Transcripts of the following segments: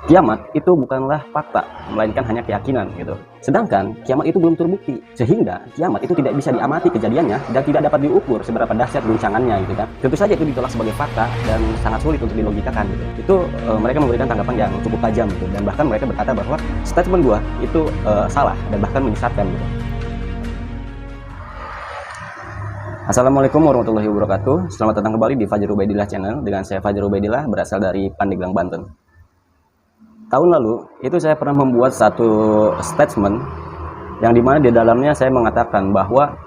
kiamat itu bukanlah fakta, melainkan hanya keyakinan gitu. Sedangkan kiamat itu belum terbukti, sehingga kiamat itu tidak bisa diamati kejadiannya dan tidak dapat diukur seberapa dahsyat guncangannya gitu kan. Tentu saja itu ditolak sebagai fakta dan sangat sulit untuk dilogikakan gitu. Itu mereka memberikan tanggapan yang cukup tajam gitu, dan bahkan mereka berkata bahwa statement gua itu salah dan bahkan menyesatkan gitu. Assalamualaikum warahmatullahi wabarakatuh. Selamat datang kembali di Fajar Ubaidillah Channel dengan saya Fajar Ubaidillah, berasal dari Pandeglang, Banten. Tahun lalu itu saya pernah membuat satu statement yang dimana di dalamnya saya mengatakan bahwa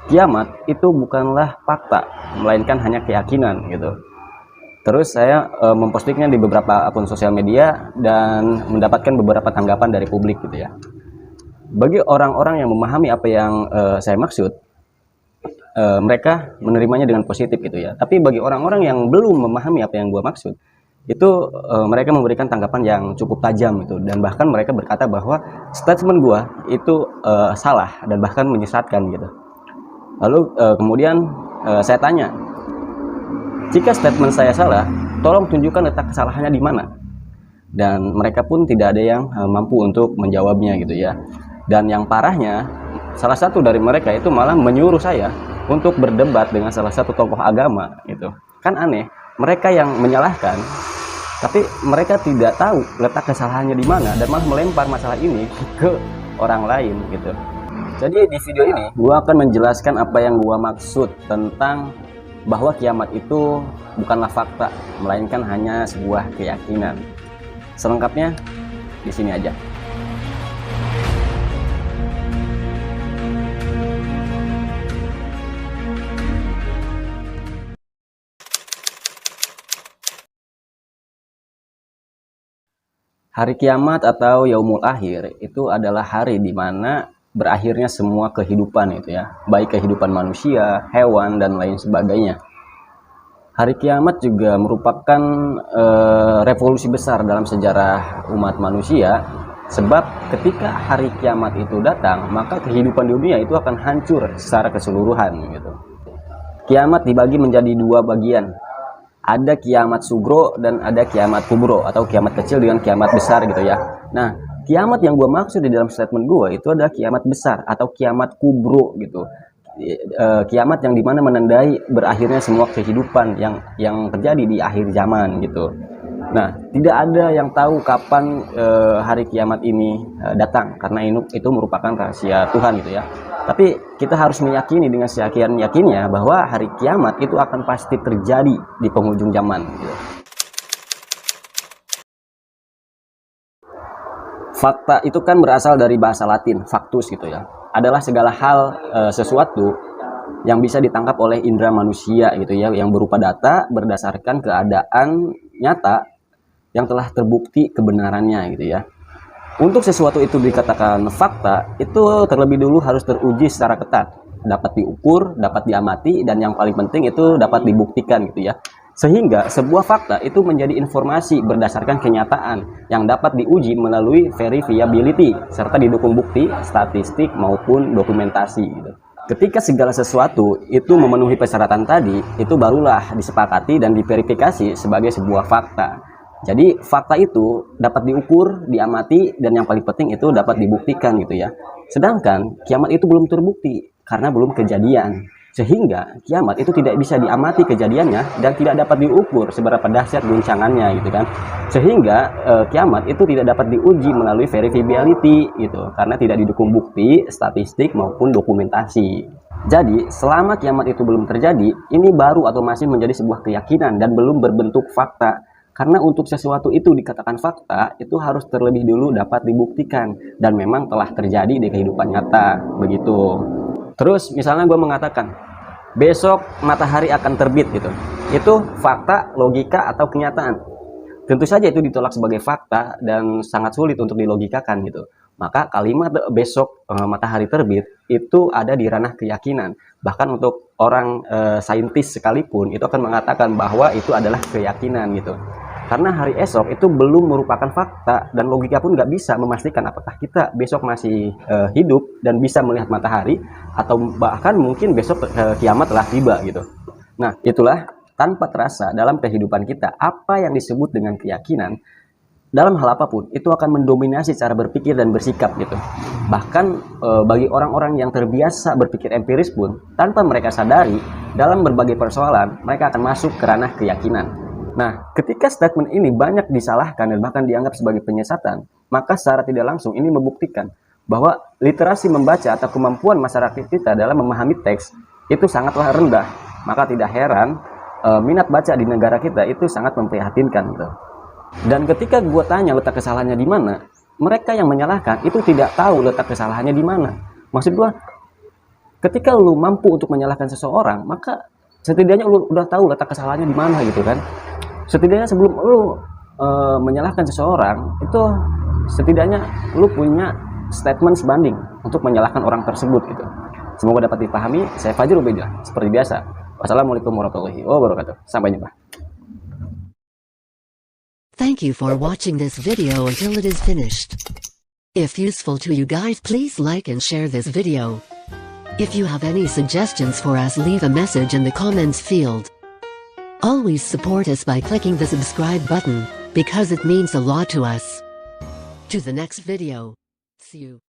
kiamat itu bukanlah fakta, melainkan hanya keyakinan gitu. Terus saya mempostingnya di beberapa akun sosial media dan mendapatkan beberapa tanggapan dari publik gitu ya. Bagi orang-orang yang memahami apa yang saya maksud, mereka menerimanya dengan positif gitu ya. Tapi bagi orang-orang yang belum memahami apa yang gua maksud, itu mereka memberikan tanggapan yang cukup tajam gitu, dan bahkan mereka berkata bahwa statement gua itu salah dan bahkan menyesatkan gitu. Lalu kemudian saya tanya, jika statement saya salah, tolong tunjukkan letak kesalahannya di mana. Dan mereka pun tidak ada yang mampu untuk menjawabnya gitu ya. Dan yang parahnya, salah satu dari mereka itu malah menyuruh saya untuk berdebat dengan salah satu tokoh agama gitu. Kan aneh, mereka yang menyalahkan, tapi mereka tidak tahu letak kesalahannya di mana dan malah melempar masalah ini ke orang lain gitu. Jadi di video ini gua akan menjelaskan apa yang gua maksud tentang bahwa kiamat itu bukanlah fakta, melainkan hanya sebuah keyakinan. Selengkapnya di sini aja. Hari kiamat atau yaumul akhir itu adalah hari di mana berakhirnya semua kehidupan itu ya, baik kehidupan manusia, hewan, dan lain sebagainya. Hari kiamat juga merupakan revolusi besar dalam sejarah umat manusia, sebab ketika hari kiamat itu datang, maka kehidupan di dunia itu akan hancur secara keseluruhan gitu. Kiamat dibagi menjadi dua bagian. Ada kiamat sugro dan ada kiamat kubro, atau kiamat kecil dengan kiamat besar gitu ya. Nah, kiamat yang gue maksud di dalam statement gue itu adalah kiamat besar atau kiamat kubro gitu. Kiamat yang dimana menandai berakhirnya semua kehidupan yang terjadi di akhir zaman gitu. Nah, tidak ada yang tahu kapan hari kiamat ini datang, karena itu merupakan rahasia Tuhan gitu ya. Tapi kita harus meyakini dengan seyakin-yakinnya bahwa hari kiamat itu akan pasti terjadi di penghujung zaman gitu. Fakta itu kan berasal dari bahasa Latin, factus gitu ya. Adalah segala hal sesuatu yang bisa ditangkap oleh indera manusia gitu ya, yang berupa data berdasarkan keadaan nyata yang telah terbukti kebenarannya gitu ya. Untuk sesuatu itu dikatakan fakta, itu terlebih dulu harus teruji secara ketat, dapat diukur, dapat diamati, dan yang paling penting itu dapat dibuktikan gitu ya. Sehingga sebuah fakta itu menjadi informasi berdasarkan kenyataan yang dapat diuji melalui verifiability serta didukung bukti, statistik maupun dokumentasi gitu. Ketika segala sesuatu itu memenuhi persyaratan tadi, itu barulah disepakati dan diverifikasi sebagai sebuah fakta. Jadi fakta itu dapat diukur, diamati, dan yang paling penting itu dapat dibuktikan gitu ya. Sedangkan kiamat itu belum terbukti karena belum kejadian. Sehingga kiamat itu tidak bisa diamati kejadiannya dan tidak dapat diukur seberapa dahsyat guncangannya gitu kan. Sehingga kiamat itu tidak dapat diuji melalui verifiability gitu, karena tidak didukung bukti, statistik maupun dokumentasi. Jadi selama kiamat itu belum terjadi, ini baru atau masih menjadi sebuah keyakinan dan belum berbentuk fakta. Karena untuk sesuatu itu dikatakan fakta, itu harus terlebih dulu dapat dibuktikan dan memang telah terjadi di kehidupan nyata begitu. Terus misalnya gue mengatakan besok matahari akan terbit gitu, itu fakta, logika, atau kenyataan? Tentu saja itu ditolak sebagai fakta dan sangat sulit untuk dilogikakan gitu. Maka kalimat besok matahari terbit itu ada di ranah keyakinan. Bahkan untuk orang saintis sekalipun itu akan mengatakan bahwa itu adalah keyakinan gitu. Karena hari esok itu belum merupakan fakta dan logika pun nggak bisa memastikan apakah kita besok masih hidup dan bisa melihat matahari, atau bahkan mungkin besok kiamat telah tiba gitu. Nah, itulah tanpa terasa dalam kehidupan kita apa yang disebut dengan keyakinan dalam hal apapun itu akan mendominasi cara berpikir dan bersikap gitu. Bahkan bagi orang-orang yang terbiasa berpikir empiris pun, tanpa mereka sadari, dalam berbagai persoalan mereka akan masuk ke ranah keyakinan. Nah, ketika statement ini banyak disalahkan dan bahkan dianggap sebagai penyesatan, maka secara tidak langsung ini membuktikan bahwa literasi membaca atau kemampuan masyarakat kita dalam memahami teks itu sangatlah rendah. Maka tidak heran minat baca di negara kita itu sangat memprihatinkan gitu. Dan ketika gue tanya letak kesalahannya di mana, mereka yang menyalahkan itu tidak tahu letak kesalahannya di mana. Maksud gue, ketika lu mampu untuk menyalahkan seseorang, maka setidaknya lu udah tahu letak kesalahannya di mana gitu kan. Setidaknya sebelum lu menyalahkan seseorang, itu setidaknya lu punya statement sebanding untuk menyalahkan orang tersebut gitu. Semoga dapat dipahami. Saya Fajrul Ubaidillah, seperti biasa. Wassalamualaikum warahmatullahi wabarakatuh. Sampai jumpa. Thank you for watching this video until it is finished. If useful to you guys, please like and share this video. If you have any suggestions for us, leave a message in the comments field. Always support us by clicking the subscribe button, because it means a lot to us. To the next video. See you.